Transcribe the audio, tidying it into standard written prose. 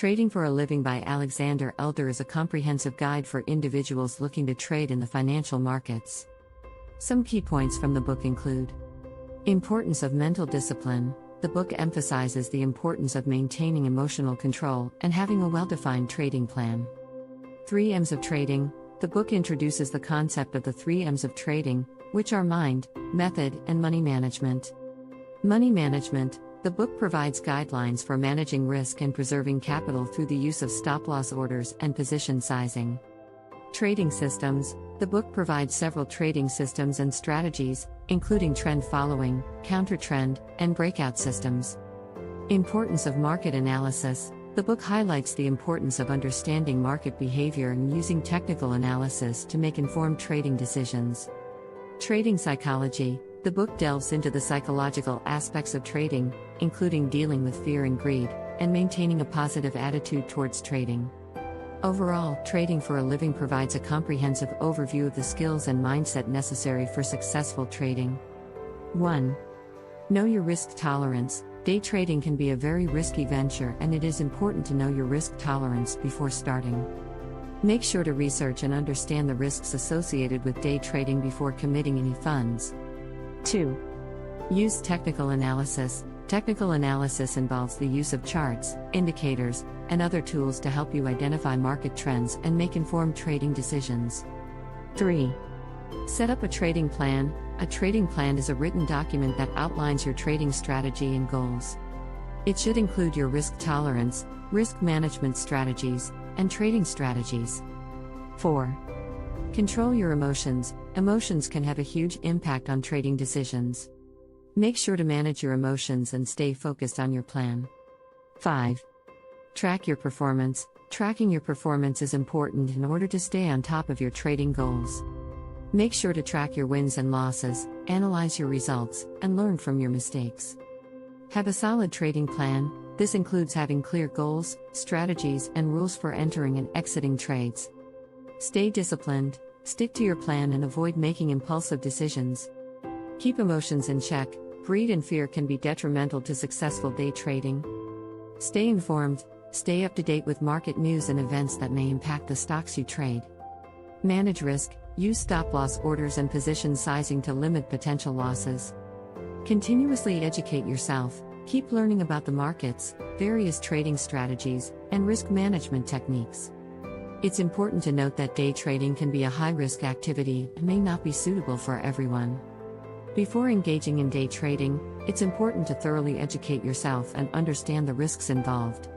Trading for a Living by Alexander Elder is a comprehensive guide for individuals looking to trade in the financial markets. Some key points from the book include: importance of mental discipline. The book emphasizes the importance of maintaining emotional control and having a well-defined trading plan. 3 M's of trading. The book introduces the concept of the 3 M's of trading, which are mind, method, and money management. Money management. The book provides guidelines for managing risk and preserving capital through the use of stop-loss orders and position sizing. Trading systems. The book provides several trading systems and strategies, including trend following, counter trend, and breakout systems. Importance of market analysis. The book highlights the importance of understanding market behavior and using technical analysis to make informed trading decisions. Trading psychology. The book delves into the psychological aspects of trading, including dealing with fear and greed, and maintaining a positive attitude towards trading. Overall, Trading for a Living provides a comprehensive overview of the skills and mindset necessary for successful trading. 1. Know your risk tolerance. Day trading can be a very risky venture, and it is important to know your risk tolerance before starting. Make sure to research and understand the risks associated with day trading before committing any funds. 2. Use technical analysis. Technical analysis involves the use of charts, indicators, and other tools to help you identify market trends and make informed trading decisions. 3. Set up a trading plan. A trading plan is a written document that outlines your trading strategy and goals. It should include your risk tolerance, risk management strategies, and trading strategies. 4. Control your emotions. Emotions can have a huge impact on trading decisions. Make sure to manage your emotions and stay focused on your plan. 5. Track your performance. Tracking your performance is important in order to stay on top of your trading goals. Make sure to track your wins and losses, analyze your results, and learn from your mistakes. Have a solid trading plan. This includes having clear goals, strategies, and rules for entering and exiting trades. Stay disciplined, stick to your plan, and avoid making impulsive decisions. Keep emotions in check. Greed and fear can be detrimental to successful day trading. Stay informed, stay up to date with market news and events that may impact the stocks you trade. Manage risk. Use stop-loss orders and position sizing to limit potential losses. Continuously educate yourself. Keep learning about the markets, various trading strategies, and risk management techniques. It's important to note that day trading can be a high-risk activity and may not be suitable for everyone. Before engaging in day trading, it's important to thoroughly educate yourself and understand the risks involved.